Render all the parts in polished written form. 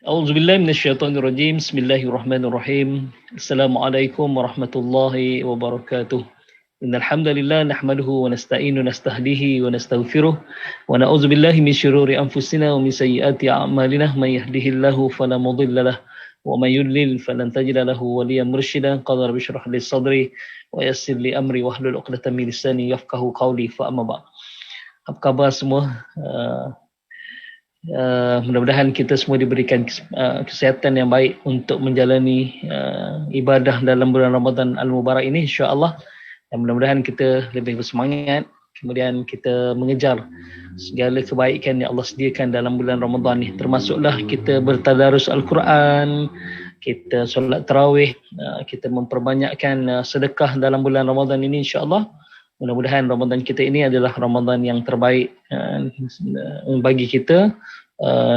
A'udzubillahi minasyaitonirrajim. Bismillahirrahmanirrahim. Assalamualaikum warahmatullahi wabarakatuh. Innal hamdalillah nahmaduhu wa nasta'inu nastahdihi wa nastaghfiruh wa na'udzubillahi min syururi anfusina wa min sayyiati a'malina may yahdihillahu fala mudilla lahu wa may yudlil falan tajida lahu waliyyan mursyida. Qala rabbi shrah li sadri wa yassir li amri wahlul 'uqdatam min lisani yafqahu qawli. Fa amma ba'd. Apa khabar semua? Mudah-mudahan kita semua diberikan kesihatan yang baik untuk menjalani ibadah dalam bulan Ramadan Al-Mubarak ini, insya-Allah. Dan mudah-mudahan kita lebih bersemangat, kemudian kita mengejar segala kebaikan yang Allah sediakan dalam bulan Ramadan ini. Termasuklah kita bertadarus Al-Quran, kita solat tarawih, kita memperbanyakkan sedekah dalam bulan Ramadan ini, insya-Allah. Mudah-mudahan Ramadan kita ini adalah Ramadan yang terbaik bagi kita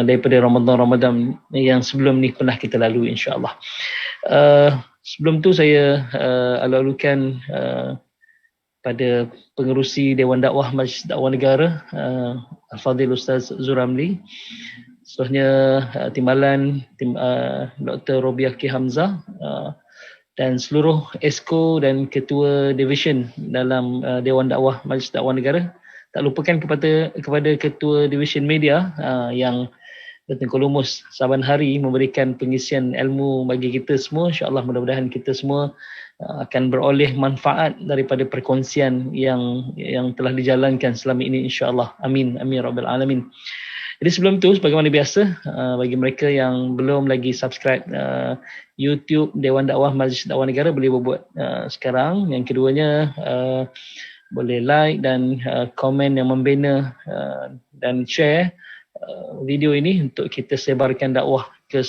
daripada Ramadan-Ramadan yang sebelum ni pernah kita lalui, insya-Allah. Sebelum tu saya alu-alukan pada pengerusi Dewan Dakwah Majlis Dakwah Negara, Al-Fadhil Ustaz Zuramli, seterusnya Timbalan Dr. Robiah K. Hamzah, dan seluruh esko dan ketua division dalam Dewan Dakwah Majlis Dakwah Negara. Tak lupakan kepada ketua division media yang bertengkur lumus saban hari memberikan pengisian ilmu bagi kita semua. InsyaAllah mudah-mudahan kita semua akan beroleh manfaat daripada perkongsian yang telah dijalankan selama ini, insyaAllah. Amin. Amin Rabbil Alamin. Jadi sebelum tu, sebagaimana biasa, bagi mereka yang belum lagi subscribe YouTube Dewan Dakwah Majlis Dakwah Negara, boleh buat sekarang. Yang keduanya, boleh like dan komen yang membina dan share video ini untuk kita sebarkan dakwah ke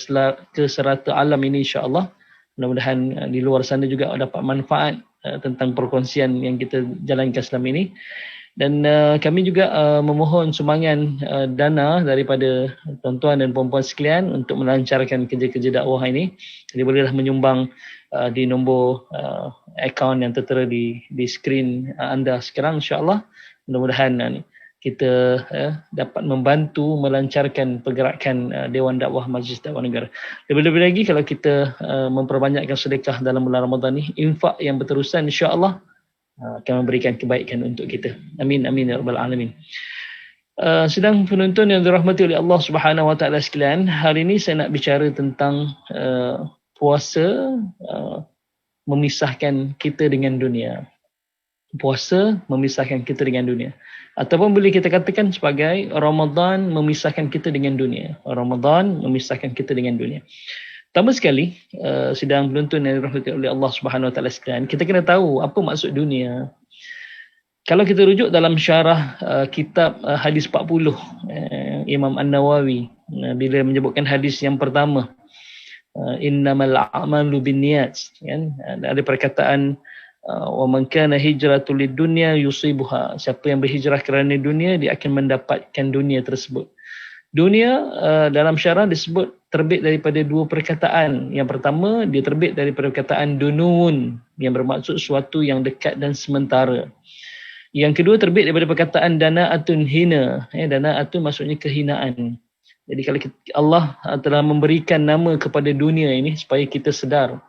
serata alam ini, insya-Allah. Mudah-mudahan di luar sana juga dapat manfaat tentang perkongsian yang kita jalankan selama ini. Dan kami juga memohon sumbangan dana daripada tuan-tuan dan puan-puan sekalian untuk melancarkan kerja-kerja dakwah ini. Jadi bolehlah menyumbang di nombor akaun yang tertera di skrin anda sekarang, insya-Allah. Mudah-mudahan kita dapat membantu melancarkan pergerakan Dewan Dakwah Majlis Dakwah Negara. Lebih-lebih lagi kalau kita memperbanyakkan sedekah dalam bulan Ramadan ni, infak yang berterusan, insya-Allah akan memberikan kebaikan untuk kita. Amin amin ya rabbal alamin. Sedang penonton yang dirahmati oleh Allah Subhanahu wa taala sekalian, hari ini saya nak bicara tentang puasa memisahkan kita dengan dunia. Puasa memisahkan kita dengan dunia, ataupun boleh kita katakan sebagai Ramadan memisahkan kita dengan dunia. Ramadan memisahkan kita dengan dunia. Pertama sekali, sidang penonton yang dirahmati oleh Allah Subhanahu wa taala sekalian, kita kena tahu apa maksud dunia. Kalau kita rujuk dalam syarah kitab hadis 40 Imam An-Nawawi, bila menyebutkan hadis yang pertama, innamal a'malu binniyat, kan, ada perkataan wa man kana hijratul lidunya yusibuha, siapa yang berhijrah kerana dunia dia akan mendapatkan dunia tersebut. Dunia dalam syarah disebut terbit daripada dua perkataan. Yang pertama, dia terbit daripada perkataan dunun, yang bermaksud suatu yang dekat dan sementara. Yang kedua, terbit daripada perkataan dana'atun hina. Dana'atun maksudnya kehinaan. Jadi kalau Allah telah memberikan nama kepada dunia ini supaya kita sedar,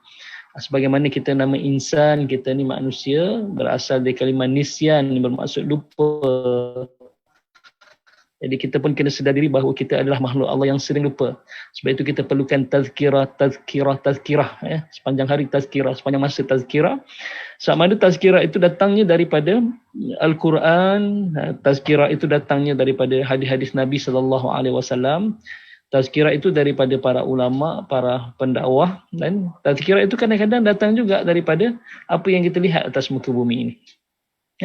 sebagaimana kita nama insan, kita ni manusia, berasal dari kalimah nisyan yang bermaksud lupa. Jadi kita pun kena sedar diri bahawa kita adalah makhluk Allah yang sering lupa. Sebab itu kita perlukan tazkirah. Sepanjang hari tazkirah, sepanjang masa tazkirah. Saat mana tazkirah itu datangnya daripada Al-Quran, tazkirah itu datangnya daripada hadis-hadis Nabi SAW. Tazkirah itu daripada para ulama, para pendakwah, dan tazkirah itu kadang-kadang datang juga daripada apa yang kita lihat atas muka bumi ini.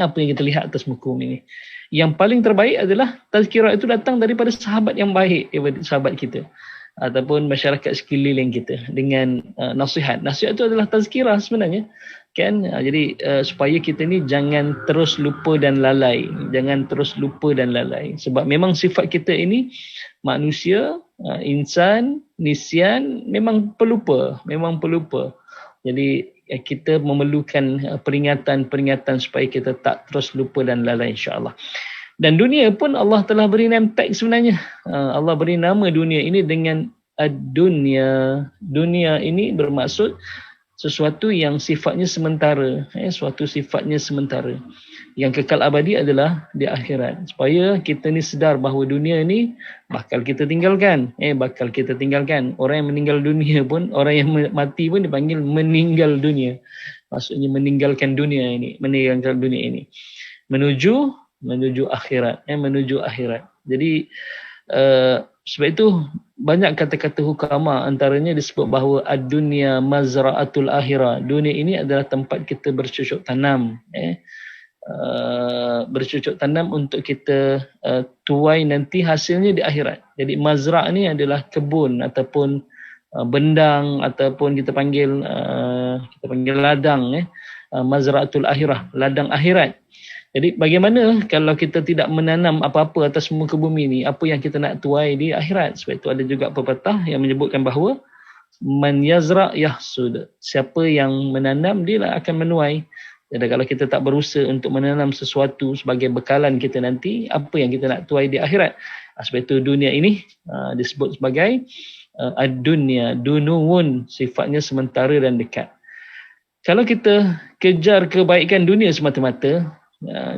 Apa yang kita lihat atas muka bumi ini. Yang paling terbaik adalah tazkirah itu datang daripada sahabat yang baik, daripada sahabat kita ataupun masyarakat sekeliling kita dengan nasihat. Nasihat itu adalah tazkirah sebenarnya, kan? Jadi supaya kita ni jangan terus lupa dan lalai, sebab memang sifat kita ini manusia, insan, nisyan, memang pelupa. Jadi kita memerlukan peringatan supaya kita tak terus lupa dan lalai, insya-Allah. Dan dunia pun Allah telah beri name tag sebenarnya. Allah beri nama dunia ini dengan ad-dunya. Dunia ini bermaksud sesuatu yang sifatnya sementara, suatu sifatnya sementara. Yang kekal abadi adalah di akhirat. Supaya kita ni sedar bahawa dunia ni bakal kita tinggalkan. Bakal kita tinggalkan. Orang yang meninggal dunia pun, orang yang mati pun dipanggil meninggal dunia. Maksudnya meninggalkan dunia ini, meninggalkan dunia ini. Menuju akhirat, menuju akhirat. Jadi sebab itu banyak kata-kata hukama, antaranya disebut bahawa ad-dunya mazra'atul akhirah. Dunia ini adalah tempat kita bercocok tanam, bercocok tanam untuk kita tuai nanti hasilnya di akhirat. Jadi mazra' ni adalah kebun ataupun bendang ataupun kita panggil ladang, mazra'atul akhirah, ladang akhirat. Jadi bagaimana kalau kita tidak menanam apa-apa atas muka bumi ni, apa yang kita nak tuai di akhirat? Sebab itu ada juga pepatah yang menyebutkan bahawa man yazra' yahsud. Siapa yang menanam, dia lah akan menuai. Jadi kalau kita tak berusaha untuk menanam sesuatu sebagai bekalan kita nanti, apa yang kita nak tuai di akhirat? Sebab itu dunia ini disebut sebagai ad-dunya, dunuun, sifatnya sementara dan dekat. Kalau kita kejar kebaikan dunia semata-mata,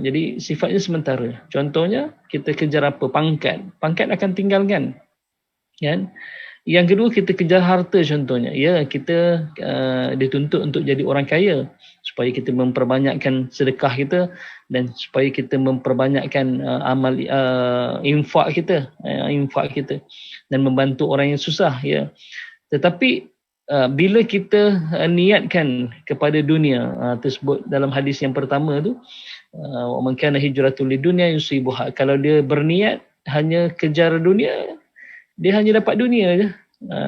jadi sifatnya sementara. Contohnya kita kejar apa? Pangkat akan tinggalkan, kan? Yang kedua, kita kejar harta contohnya. Ya, kita dituntut untuk jadi orang kaya supaya kita memperbanyakkan sedekah kita dan supaya kita memperbanyakkan amal infak kita dan membantu orang yang susah, ya. Tetapi bila kita niatkan kepada dunia, tersebut dalam hadis yang pertama tu, wa man kana hijratul lidunya yusibuha. Kalau dia berniat hanya kejar dunia, dia hanya dapat dunia je,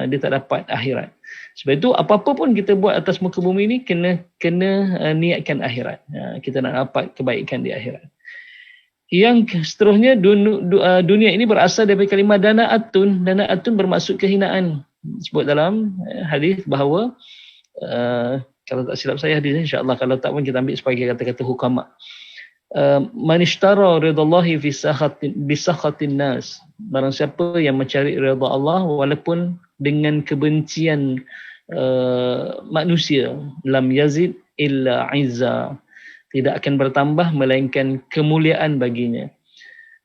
dia tak dapat akhirat. Sebab itu apa-apa pun kita buat atas muka bumi ni kena niatkan akhirat. Kita nak dapat kebaikan di akhirat. Yang seterusnya, dunia ini berasal daripada kalimah dana'atun. Dana'atun bermaksud kehinaan. Sebut dalam hadis bahawa kalau tak silap saya hadis ni, insya-Allah, kalau tak pun kita ambil sebagai kata-kata hukama. Man ishtara ridallahi bi sakhatin nas. Barang siapa yang mencari redha Allah walaupun dengan kebencian manusia, lam yazid illa izza, tidak akan bertambah melainkan kemuliaan baginya.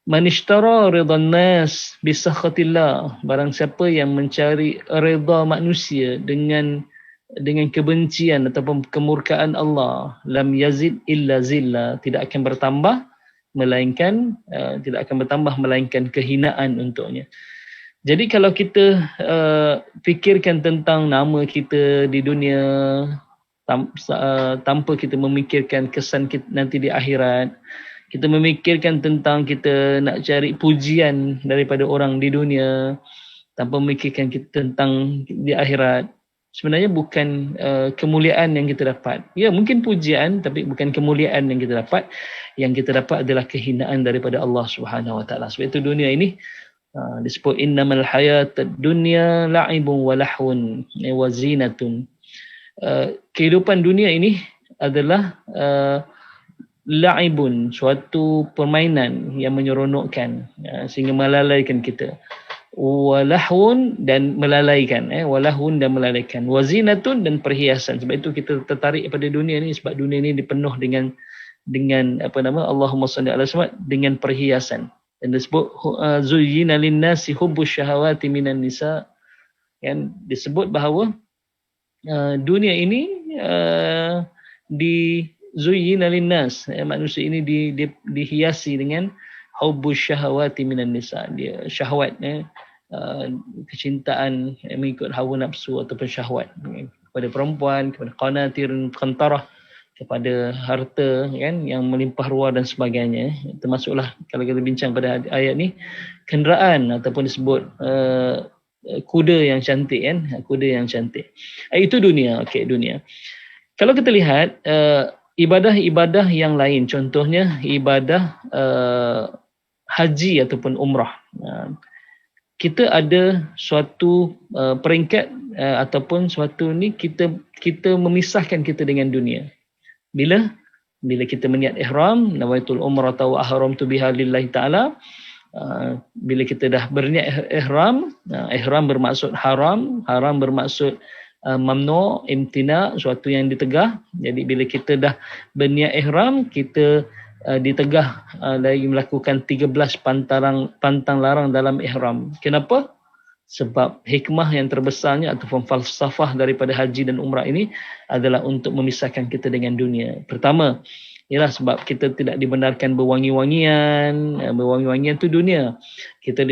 Man ishtara ridhan nas bi sakhatillah. Barang siapa yang mencari redha manusia dengan kebencian ataupun kemurkaan Allah, lam yazid illa zilla, tidak akan bertambah melainkan kehinaan untuknya. Jadi kalau kita fikirkan tentang nama kita di dunia tanpa kita memikirkan kesan kita nanti di akhirat, kita memikirkan tentang kita nak cari pujian daripada orang di dunia tanpa memikirkan kita tentang di akhirat, sebenarnya bukan kemuliaan yang kita dapat. Ya, mungkin pujian, tapi bukan kemuliaan yang kita dapat. Yang kita dapat adalah kehinaan daripada Allah Subhanahu Wa Taala. Sebab itu dunia ini disebut innamal hayatad dunya la'ibun wa lahun wa zinatun. Kehidupan dunia ini adalah la'ibun, suatu permainan yang menyeronokkan sehingga melalaikan kita. Walahun, dan melalaikan, walahun dan melalaikan, wazinatun, dan perhiasan. Sebab itu kita tertarik pada dunia ni, sebab dunia ni dipenuh dengan Allahumma salli ala Muhammad, dengan perhiasan. Dan disebut zuyyina linnasi hubbus syahawati minan nisa, kan? Disebut bahawa dunia ini di zuyyina linnas, manusia ini dihiasi dengan hubbus syahawati minan nisa, dia syahwat, kecintaan mengikut hawa nafsu ataupun syahwat kepada perempuan, kepada qanatir qantarah, kepada harta, kan, yang melimpah ruah dan sebagainya. Termasuklah kalau kita bincang pada ayat ni, kenderaan ataupun disebut kuda yang cantik, kan, kuda yang cantik. Itu dunia. Okey, dunia. Kalau kita lihat ibadah-ibadah yang lain, contohnya ibadah haji ataupun umrah, kita ada suatu peringkat ataupun suatu ni kita memisahkan kita dengan dunia. Bila kita meniat ihram, nawaitul umrata wa ahramtu biha lillahi ta'ala, Bila kita dah berniat ihram, ihram bermaksud haram, haram bermaksud mamnu, imtina, suatu yang ditegah. Jadi bila kita dah berniat ihram, kita ditegah lagi melakukan 13 pantang larang dalam ihram. Kenapa? Sebab hikmah yang terbesarnya ataupun falsafah daripada haji dan umrah ini adalah untuk memisahkan kita dengan dunia. Pertama, ialah sebab kita tidak dibenarkan berwangi-wangian. Berwangi-wangian itu dunia. Kita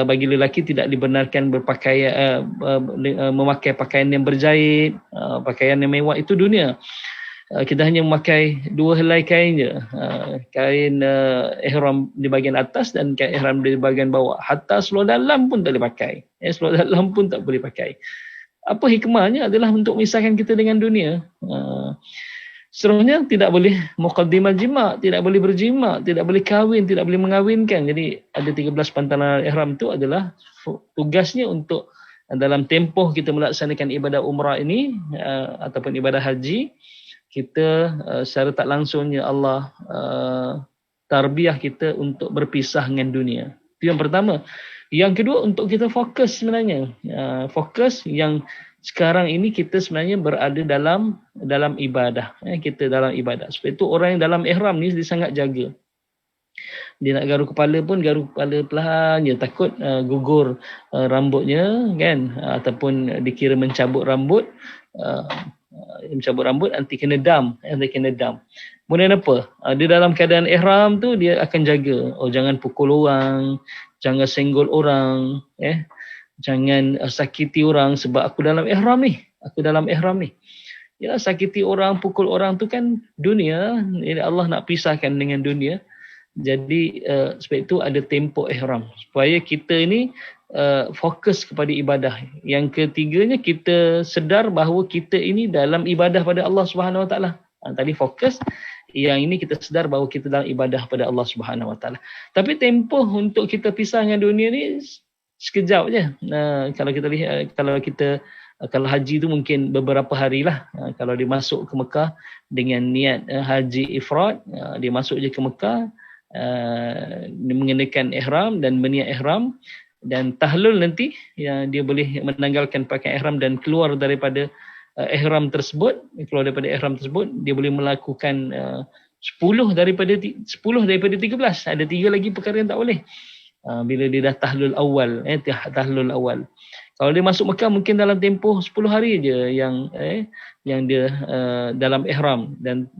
bagi lelaki tidak dibenarkan berpakaian, memakai pakaian yang berjahit, pakaian yang mewah, itu dunia. Kita hanya memakai 2 helai kain je. Kain ihram di bahagian atas dan kain ihram di bahagian bawah. Hatta seluar dalam pun tak boleh pakai. Seluar dalam pun tak boleh pakai. Apa hikmahnya adalah untuk memisahkan kita dengan dunia. Seterusnya tidak boleh muqaddimah jima', tidak boleh berjima', tidak boleh kahwin, tidak boleh mengahwinkan. Jadi ada 13 pantangan ihram itu adalah tugasnya untuk dalam tempoh kita melaksanakan ibadah umrah ini ataupun ibadah haji, kita secara tak langsungnya Allah tarbiyah kita untuk berpisah dengan dunia. Itu yang pertama. Yang kedua, untuk kita fokus sebenarnya. Fokus yang sekarang ini kita sebenarnya berada dalam ibadah. Kita dalam ibadah. Sebab itu orang yang dalam ihram ni dia sangat jaga. Dia nak garu kepala pun garu kepala perlahan je, takut gugur rambutnya kan, ataupun dikira mencabut rambut. Mencabut rambut nanti kena dam. Kemudian apa? Dia dalam keadaan ihram tu dia akan jaga. Jangan pukul orang, jangan senggol orang, jangan sakiti orang sebab aku dalam ihram ni. Ya, sakiti orang, pukul orang tu kan dunia. Allah nak pisahkan dengan dunia. Jadi sebab itu ada tempoh ihram supaya kita ni fokus kepada ibadah. Yang ketiganya, kita sedar bahawa kita ini dalam ibadah pada Allah Subhanahu Wa Taala. Tadi fokus, yang ini kita sedar bahawa kita dalam ibadah pada Allah Subhanahu Wa Taala. Tapi tempoh untuk kita pisah dengan dunia ni sekejap je. Kalau kita lihat, kalau haji tu mungkin beberapa hari lah. Kalau dia masuk ke Mekah dengan niat haji ifrad, dia masuk je ke Mekah, mengenakan ihram dan berniat ihram, dan tahlul nanti dia boleh menanggalkan pakaian ihram dan keluar daripada ihram tersebut. Dia boleh melakukan 10 daripada 13. Ada 3 lagi perkara yang tak boleh bila dia dah tahlul awal. Kalau dia masuk Mekah mungkin dalam tempoh 10 hari je yang dia dalam ihram, dan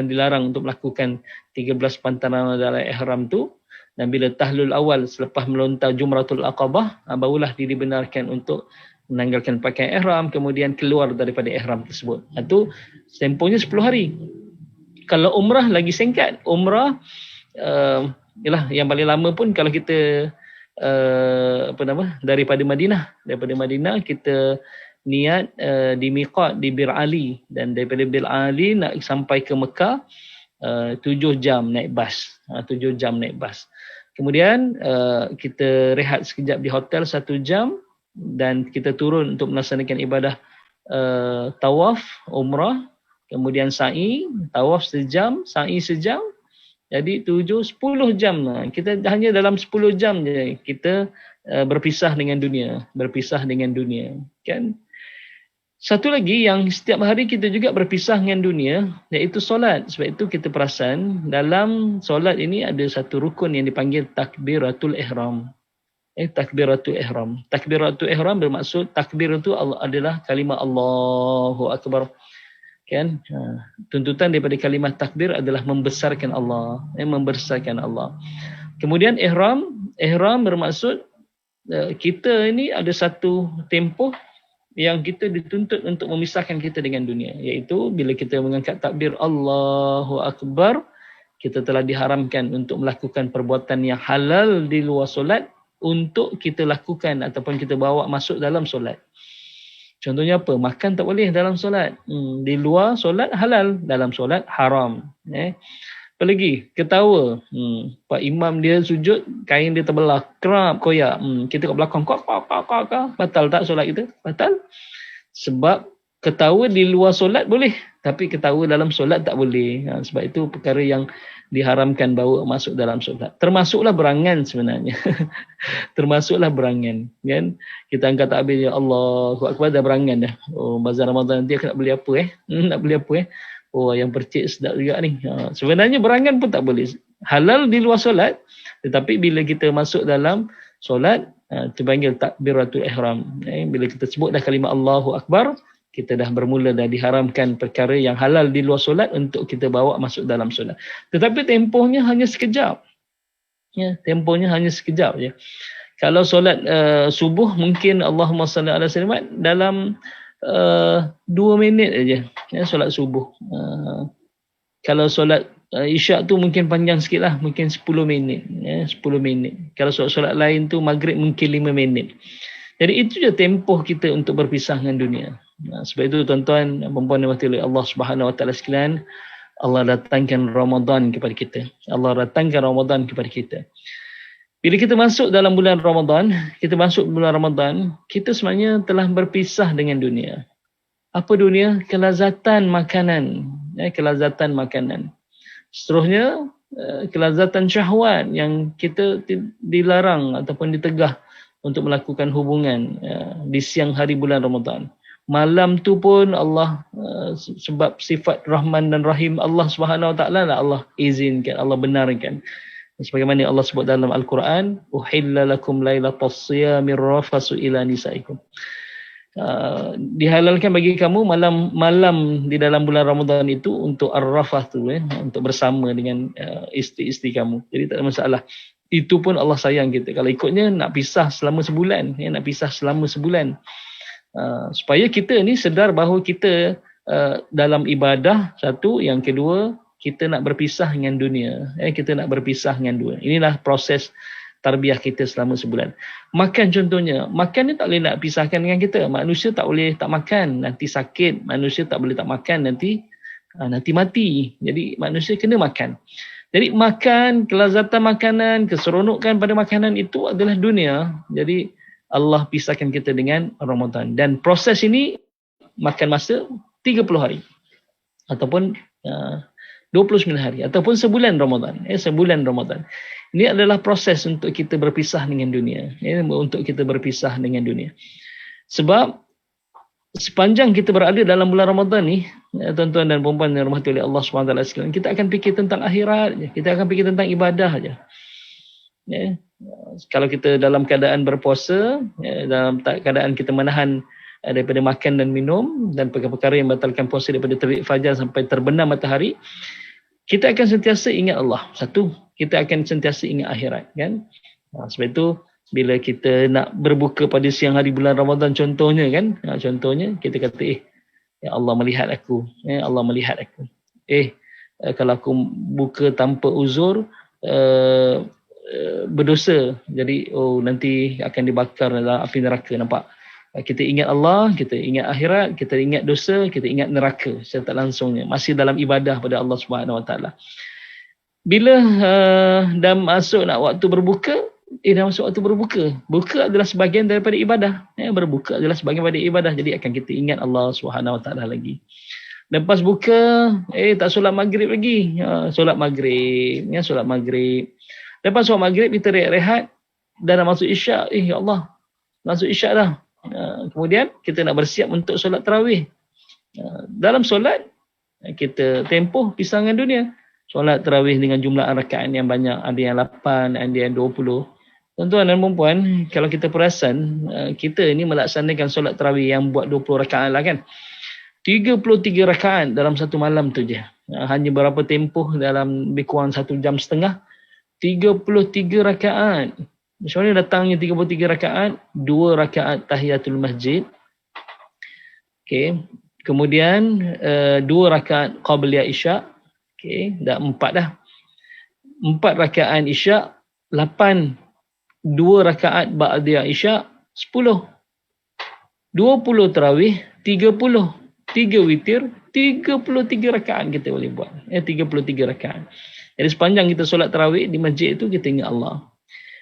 dilarang untuk melakukan 13 pantangan dalam ihram tu. Dan bila tahlul awal selepas melontar Jumratul Aqabah, barulah dia dibenarkan untuk menanggalkan pakaian ihram, kemudian keluar daripada ihram tersebut. Itu tempohnya 10 hari. Kalau umrah lagi singkat. Umrah ialah yang paling lama pun kalau kita daripada Madinah kita niat di miqat di Bir Ali, dan daripada Bir Ali nak sampai ke Mekah 7 jam naik bas. Kemudian kita rehat sekejap di hotel 1 jam, dan kita turun untuk melaksanakan ibadah tawaf umrah, kemudian sa'i, tawaf sejam, sa'i sejam. Jadi 7-10 jam. Kita hanya dalam 10 jam je kita berpisah dengan dunia, kan? Satu lagi yang setiap hari kita juga berpisah dengan dunia, iaitu solat. Sebab itu kita perasan dalam solat ini ada satu rukun yang dipanggil takbiratul ihram. Takbiratul ihram. Takbiratul ihram bermaksud takbir itu adalah kalimah Allahu Akbar. Kan? Tuntutan daripada kalimah takbir adalah membesarkan Allah. Kemudian ihram bermaksud kita ini ada satu tempoh yang kita dituntut untuk memisahkan kita dengan dunia, iaitu bila kita mengangkat takbir Allahu Akbar, kita telah diharamkan untuk melakukan perbuatan yang halal di luar solat untuk kita lakukan ataupun kita bawa masuk dalam solat. Contohnya apa? Makan tak boleh dalam solat. Di luar solat halal, dalam solat haram. Apa lagi? Ketawa. Pak imam dia sujud, kain dia terbelah, kerap koyak. Kita kat belakang, kok. Batal tak solat kita? Batal. Sebab ketawa di luar solat boleh, tapi ketawa dalam solat tak boleh. Sebab itu perkara yang diharamkan bawa masuk dalam solat. Termasuklah berangan sebenarnya. Termasuklah berangan, kan? Kita angkat takbir, ya Allahu Akbar, dah berangan dah. Oh, bazar Ramadan nanti aku nak beli apa nak beli apa Oh, yang percik sedap juga ni. Sebenarnya berangan pun tak boleh. Halal di luar solat, tetapi bila kita masuk dalam solat, terpanggil takbiratul ihram. Bila kita sebut dah kalimah Allahu Akbar, kita dah bermula, dah diharamkan perkara yang halal di luar solat untuk kita bawa masuk dalam solat. Tetapi tempohnya hanya sekejap. Ya, tempohnya hanya sekejap je. Kalau solat subuh mungkin Allahumma salli ala sayyidina dalam 2 minit aja. Ya, solat subuh. Kalau solat isyak tu mungkin panjang sikit lah, mungkin 10 minit. Ya, 10 minit. Kalau solat lain tu maghrib mungkin 5 minit. Jadi itu je tempoh kita untuk berpisah dengan dunia. Sebab itu tuan-tuan dan puan-puan yang dirahmati oleh Allah Subhanahu Wa Taala sekalian, Allah datangkan Ramadan kepada kita. Allah datangkan Ramadan kepada kita. Bila kita masuk dalam bulan Ramadan, kita sebenarnya telah berpisah dengan dunia. Apa dunia? Kelazatan makanan. Kelazatan makanan. Seterusnya, kelazatan syahwat yang kita dilarang ataupun ditegah untuk melakukan hubungan di siang hari bulan Ramadan. Malam tu pun Allah, sebab sifat Rahman dan Rahim Allah Subhanahu Wa Taala lah Allah izinkan, Allah benarkan. Sebagaimana Allah sebut dalam Al-Quran, uhilla lakum lailatas siyamir rafasu ila nisaikum. Dihalalkan bagi kamu malam di dalam bulan Ramadan itu untuk ar-rafah tu, untuk bersama dengan isteri-isteri kamu. Jadi tak ada masalah. Itu pun Allah sayang kita. Kalau ikutnya nak pisah selama sebulan, supaya kita ni sedar bahawa kita dalam ibadah, satu, yang kedua kita nak berpisah dengan dunia. Kita nak berpisah dengan dunia. Inilah proses tarbiyah kita selama sebulan. Makan contohnya, makan ni tak boleh nak pisahkan dengan kita. Manusia tak boleh tak makan, nanti sakit. Manusia tak boleh tak makan, nanti mati. Jadi manusia kena makan. Jadi makan, kelazatan makanan, keseronokan pada makanan itu adalah dunia. Jadi Allah pisahkan kita dengan Ramadan. Dan proses ini makan masa 30 hari. Ataupun 29 hari. Ataupun sebulan Ramadan. Sebulan Ramadan. Ini adalah proses untuk kita berpisah dengan dunia. Untuk kita berpisah dengan dunia. Sebab sepanjang kita berada dalam bulan Ramadan ni, tuan-tuan dan puan-puan yang dirahmati oleh Allah SWT sekalian, kita akan fikir tentang akhirat je. Kita akan fikir tentang ibadah je. Kalau kita dalam keadaan berpuasa, dalam keadaan kita menahan daripada makan dan minum dan perkara-perkara yang membatalkan puasa daripada terbit fajar sampai terbenam matahari, kita akan sentiasa ingat Allah. Satu, kita akan sentiasa ingat akhirat, kan? Sebab itu bila kita nak berbuka pada siang hari bulan Ramadan contohnya, kan? Contohnya kita kata, ya Allah melihat aku. Allah melihat aku. Kalau aku buka tanpa uzur, berdosa. Jadi nanti akan dibakar dalam api neraka. Nampak? Kita ingat Allah, kita ingat akhirat, kita ingat dosa, kita ingat neraka secara tak langsungnya. Masih dalam ibadah pada Allah Subhanahu Wa Taala. Bila dah masuk nak waktu berbuka, dah masuk waktu berbuka. Buka adalah sebahagian daripada ibadah. Berbuka adalah sebahagian daripada ibadah. Jadi akan kita ingat Allah Subhanahu Wa Taala lagi. Lepas buka, tak solat maghrib lagi. Solat maghrib. Solat maghrib. Lepas solat maghrib, kita rehat. Dan dah masuk isyak. Ya Allah, masuk isyak dah. Kemudian kita nak bersiap untuk solat tarawih. Dalam solat, kita tempoh pisah dengan dunia. Solat tarawih dengan jumlah rakaat yang banyak. Ada yang 8, ada yang 20. Tuan-tuan dan perempuan, kalau kita perasan, kita ni melaksanakan solat tarawih yang buat 20 rakaat lah, kan? 33 rakaat dalam satu malam tu je. Hanya berapa tempoh dalam lebih kurang 1 jam setengah. 33 rakaat. Macam mana datangnya 33 rakaat? 2 rakaat tahiyatul masjid. Okay. Kemudian 2 rakaat qabliyah isyak. Okay. Dah 4 dah. 4 rakaat isyak. 8. 2 rakaat ba'diyah isyak. 10. 20 tarawih. 30. 3 witir. 33 rakaat kita boleh buat. 33 rakaat. Jadi sepanjang kita solat tarawih di masjid itu, kita ingat Allah.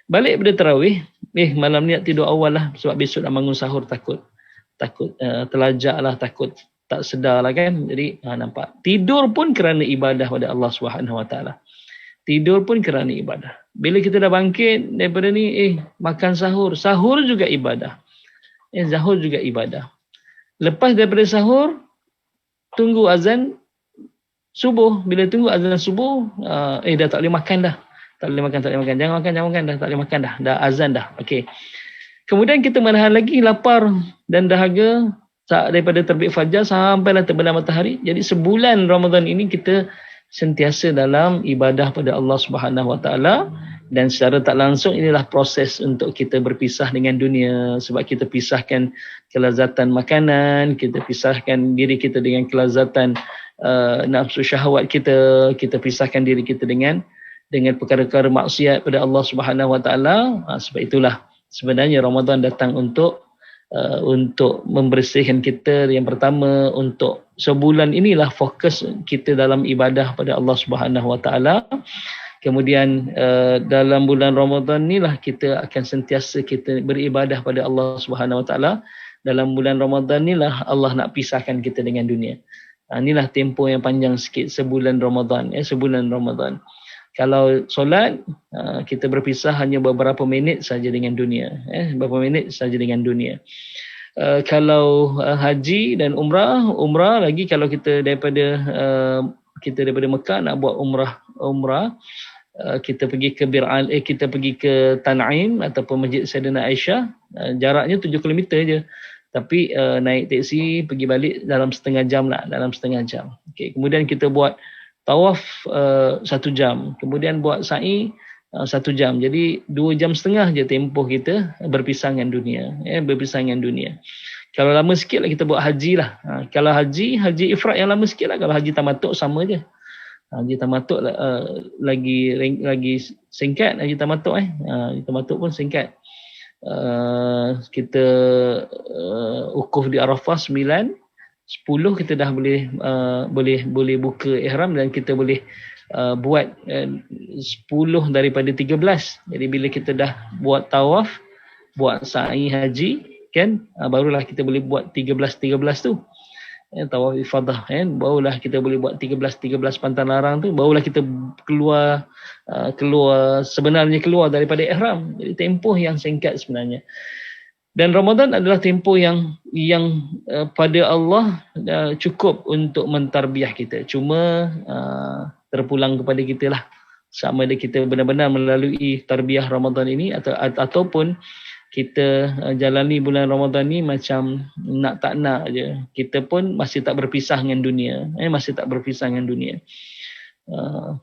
Balik pada tarawih, malam ni nak tidur awal lah. Sebab besok nak bangun sahur, takut terlajak lah, takut tak sedar lah, kan. Jadi nampak. Tidur pun kerana ibadah pada Allah SWT. Tidur pun kerana ibadah. Bila kita dah bangkit daripada ni, makan sahur. Sahur juga ibadah. Sahur juga ibadah. Lepas daripada sahur, tunggu azan subuh. Bila tunggu azan subuh, dah tak boleh makan dah. Tak boleh makan. Jangan makan dah. Tak boleh makan dah. Dah azan dah. Okey. Kemudian kita menahan lagi lapar dan dahaga daripada terbit fajar sampailah terbenam matahari. Jadi sebulan Ramadan ini kita sentiasa dalam ibadah pada Allah Subhanahu Wa Taala, dan secara tak langsung inilah proses untuk kita berpisah dengan dunia, sebab kita pisahkan kelazatan makanan, kita pisahkan diri kita dengan kelazatan nafsu syahwat kita pisahkan diri kita dengan perkara-perkara maksiat pada Allah Subhanahu Wa Taala. Sebab itulah sebenarnya Ramadan datang untuk membersihkan kita. Yang pertama, untuk sebulan inilah fokus kita dalam ibadah pada Allah Subhanahu Wa Taala. Kemudian dalam bulan Ramadan inilah kita akan sentiasa kita beribadah pada Allah Subhanahu Wa Taala. Dalam bulan Ramadan inilah Allah nak pisahkan kita dengan dunia. Inilah tempoh yang panjang sikit, sebulan Ramadan. Sebulan Ramadan. Kalau solat, kita berpisah hanya beberapa minit saja dengan dunia. Beberapa minit saja dengan dunia. Kalau haji dan umrah lagi, kalau kita daripada Mekah nak buat umrah, kita pergi ke kita pergi ke Tan'im ataupun Masjid Sayyidina Aisyah, jaraknya 7 km je. Tapi naik teksi pergi balik dalam setengah jam lah, Okay. Kemudian kita buat tawaf 1 jam, kemudian buat sa'i 1 jam. Jadi 2 jam setengah je tempoh kita berpisah dengan dunia. Kalau lama sikit lah kita buat haji lah. Kalau haji ifrat yang lama sikit lah. Kalau haji tamatuk sama je. Haji tamatuk lagi singkat. Haji tamatuk pun singkat. Kita ukuf di Arafah 9, 10 kita dah boleh buka ihram, dan kita boleh buat 10 daripada 13. Jadi bila kita dah buat tawaf, buat sa'i haji, kan, barulah kita boleh buat 13 tu. Tawaf ifadah, kan, barulah kita boleh buat 13 pantang larang tu, barulah kita keluar daripada ihram. Jadi tempoh yang singkat sebenarnya. Dan Ramadan adalah tempoh yang pada Allah cukup untuk mentarbiah kita. Cuma terpulang kepada kita lah, sama ada kita benar-benar melalui tarbiah Ramadan ini ataupun kita jalani bulan Ramadan ni macam nak tak nak je. Kita pun masih tak berpisah dengan dunia.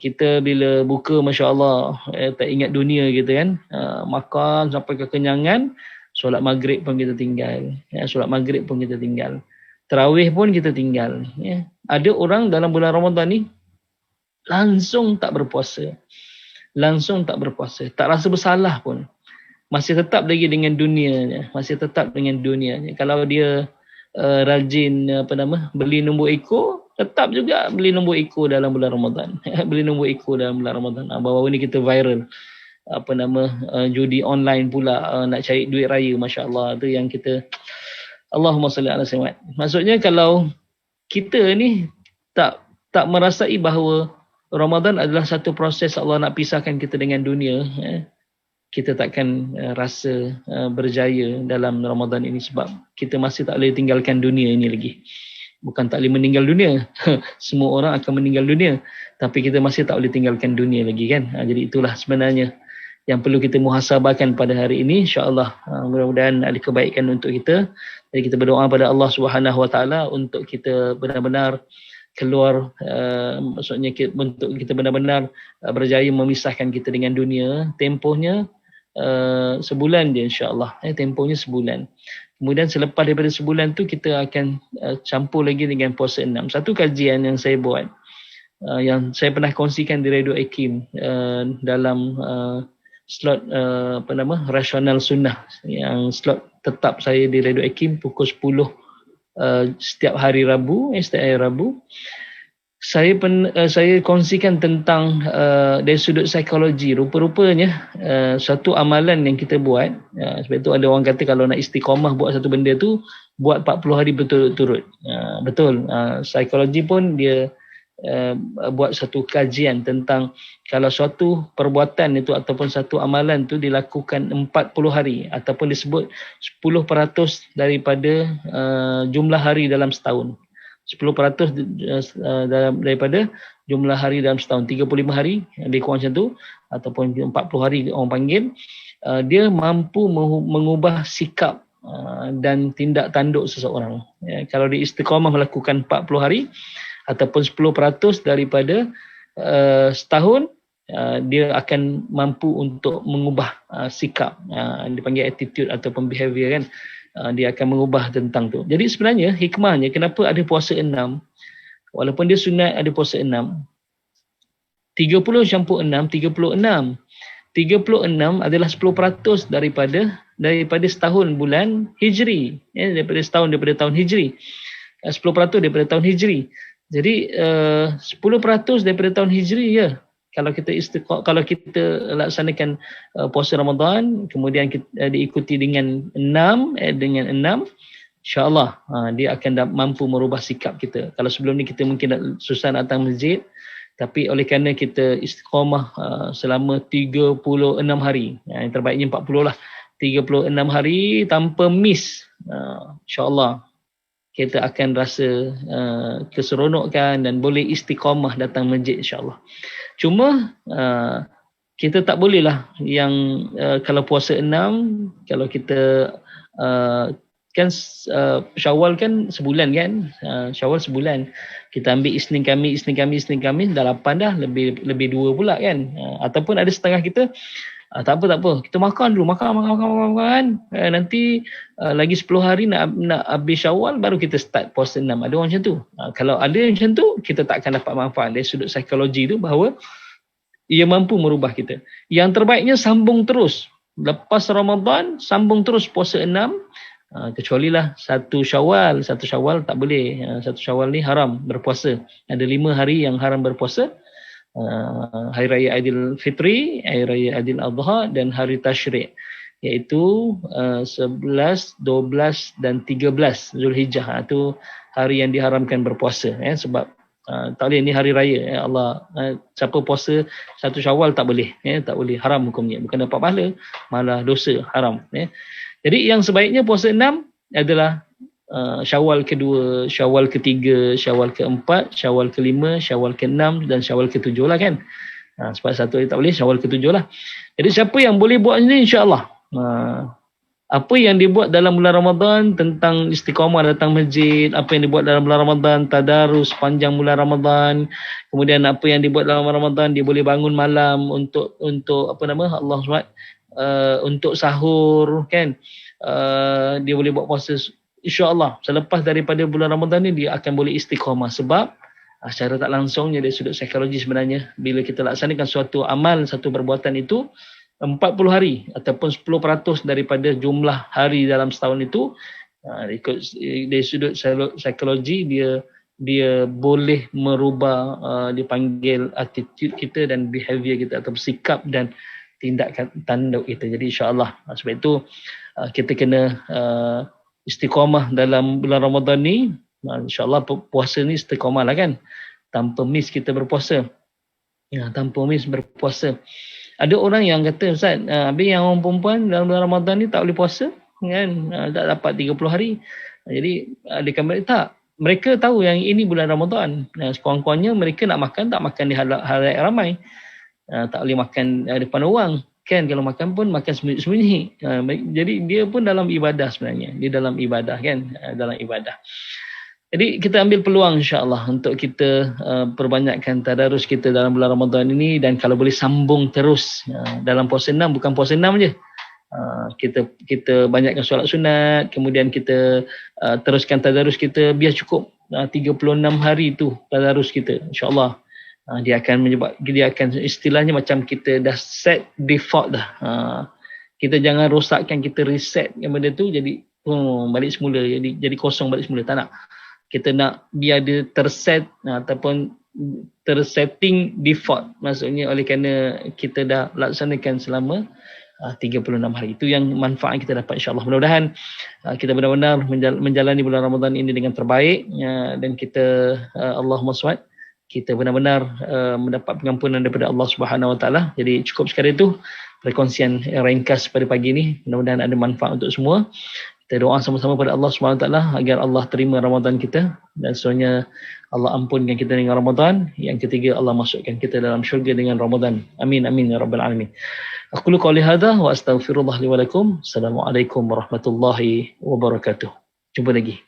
Kita bila buka, Masya Allah, tak ingat dunia gitu kan. Makan sampai kekenyangan. Solat maghrib pun kita tinggal. Tarawih pun kita tinggal. Ada orang dalam bulan Ramadan ni langsung tak berpuasa. Tak rasa bersalah pun. Masih tetap lagi dengan dunianya. Kalau dia rajin beli nombor ekor, tetap juga beli nombor ekor dalam bulan Ramadan. Baru-baru ni kita viral. Judi online pula, nak cari duit raya, Masya Allah. Itu yang kita, Allahumma salli ala sayyidina. Maksudnya kalau kita ni tak merasai bahawa Ramadan adalah satu proses Allah nak pisahkan kita dengan dunia, kita takkan rasa berjaya dalam Ramadan ini, sebab kita masih tak boleh tinggalkan dunia ini lagi. Bukan tak boleh meninggal dunia. Semua orang akan meninggal dunia, tapi kita masih tak boleh tinggalkan dunia lagi, kan. Jadi itulah sebenarnya yang perlu kita muhasabahkan pada hari ini, insya-Allah. Mudah-mudahan ada kebaikan untuk kita. Jadi kita berdoa pada Allah Subhanahu Wa Taala untuk kita benar-benar keluar, maksudnya untuk kita benar-benar berjaya memisahkan kita dengan dunia. Tempohnya sebulan je, insya-Allah. Tempohnya sebulan. Kemudian selepas daripada sebulan tu kita akan campur lagi dengan puasa 6. Satu kajian yang saya buat, yang saya pernah kongsikan di Radio Akim dalam slot Rasional Sunnah, yang slot tetap saya di Radio Akim pukul 10 setiap hari Rabu. Saya kongsikan tentang dari sudut psikologi. Rupa-rupanya satu amalan yang kita buat, sebab itu ada orang kata kalau nak istiqamah buat satu benda tu, buat 40 hari berturut-turut. Betul. Psikologi pun dia buat satu kajian tentang kalau suatu perbuatan itu ataupun satu amalan itu dilakukan 40 hari ataupun disebut 10% daripada jumlah hari dalam setahun. 10% daripada jumlah hari dalam setahun, 35 hari lebih kurang macam tu, ataupun 40 hari orang panggil, dia mampu mengubah sikap dan tindak tanduk seseorang. Kalau dia istiqamah melakukan 40 hari ataupun 10% daripada setahun, dia akan mampu untuk mengubah sikap, dipanggil attitude ataupun behavior kan. Dia akan mengubah tentang tu. Jadi sebenarnya hikmahnya kenapa ada puasa 6, walaupun dia sunat ada puasa 6, 30 campur 6, 36. 36 adalah 10% daripada setahun bulan Hijri. Daripada tahun Hijri. 10% daripada tahun Hijri. Jadi 10% daripada tahun Hijri ya. Kalau kita laksanakan puasa Ramadan, kemudian kita diikuti dengan 6, insya-Allah dia akan mampu merubah sikap kita. Kalau sebelum ni kita mungkin susah nak datang masjid, tapi oleh kerana kita istiqamah selama 36 hari, yang terbaiknya 40 lah, 36 hari tanpa miss, insya-Allah kita akan rasa keseronokan dan boleh istiqamah datang masjid insya-Allah. Cuma kita tak boleh lah yang kalau puasa 6, kalau kita kan Syawal kan sebulan kan, Syawal sebulan, kita ambil Isnin Khamis dah 8 dah, lebih 2 pula kan, ataupun ada setengah kita tak apa, kita makan dulu, makan, nanti lagi 10 hari nak habis Syawal baru kita start puasa 6. Ada orang macam tu. Kalau ada macam tu, kita tak akan dapat manfaat dari sudut psikologi tu, bahawa ia mampu merubah kita. Yang terbaiknya sambung terus, lepas Ramadan sambung terus puasa 6, kecuali lah satu Syawal tak boleh. Satu Syawal ni haram berpuasa. Ada 5 hari yang haram berpuasa. Hari Raya Aidilfitri, Hari Raya Aidil Adha dan Hari Tashrik, iaitu 11, 12 dan 13 Zulhijjah. Itu hari yang diharamkan berpuasa, sebab tak boleh, ni hari raya Allah. Siapa puasa satu Syawal tak boleh, tak boleh, haram hukumnya, bukan dapat pahala, malah dosa, haram. Jadi yang sebaiknya puasa 6 adalah Syawal kedua, Syawal ketiga, Syawal keempat, Syawal kelima, Syawal keenam dan Syawal ketujuh lah kan. Sebab satu hari tak boleh, Syawal ketujuh lah. Jadi siapa yang boleh buat ini, insya-Allah. Apa yang dibuat dalam bulan Ramadan tentang istiqamah datang masjid, apa yang dibuat dalam bulan Ramadan, tadarus panjang bulan Ramadan, kemudian apa yang dibuat dalam Ramadan, dia boleh bangun malam untuk Allah SWT, untuk sahur kan. Dia boleh buat puasa, insya-Allah selepas daripada bulan Ramadan ni dia akan boleh istiqamah. Sebab secara tak langsungnya dari sudut psikologi sebenarnya, bila kita laksanakan suatu amal, satu perbuatan itu 40 hari ataupun 10% daripada jumlah hari dalam setahun itu, dari sudut psikologi dia boleh merubah, dipanggil attitude kita dan behavior kita atau sikap dan tindakan tanduk kita. Jadi insya-Allah, sebab itu kita kena istiqamah dalam bulan Ramadan ni. InsyaAllah puasa ni istiqamah lah kan, tanpa miss kita berpuasa, tanpa miss berpuasa. Ada orang yang kata, Ustaz, habis yang orang perempuan dalam bulan Ramadan ni tak boleh puasa kan, tak dapat 30 hari. Jadi adakah mereka tak, mereka tahu yang ini bulan Ramadan, sekurang-kurangnya mereka nak makan, tak makan di halayak ramai, tak boleh makan depan orang kan. Kalau makan pun makan sembunyi-sembunyi. Jadi dia pun dalam ibadah sebenarnya. Dia dalam ibadah kan, dalam ibadah. Jadi kita ambil peluang insya-Allah untuk kita perbanyakkan tadarus kita dalam bulan Ramadan ini, dan kalau boleh sambung terus dalam puasa 6, bukan puasa 6 je. Kita banyakkan solat sunat, kemudian kita teruskan tadarus kita, biar cukup 36 hari tu tadarus kita, insya-Allah. Dia akan istilahnya macam kita dah set default dah. Kita jangan rosakkan, kita reset yang benda tu jadi balik semula, jadi kosong balik semula, tak nak. Kita nak biar dia terset ataupun tersetting default, maksudnya oleh kerana kita dah laksanakan selama 36 hari. Itu yang manfaat kita dapat, insya-Allah. Mudah-mudahan kita benar-benar menjalani bulan Ramadan ini dengan terbaik, dan kita Allahumma swat kita benar-benar mendapat pengampunan daripada Allah Subhanahu Wa Taala. Jadi cukup sekadar itu perkongsian ringkas pada pagi ini. Mudah-mudahan ada manfaat untuk semua. Kita doa sama-sama pada Allah Subhanahu Wa Taala agar Allah terima Ramadan kita, dan seterusnya Allah ampunkan kita dengan Ramadan. Yang ketiga, Allah masukkan kita dalam syurga dengan Ramadan. Amin amin ya rabbal alamin. Aqulu qouli hadza wa astaghfirullah li wa lakum. Assalamualaikum warahmatullahi wabarakatuh. Jumpa lagi.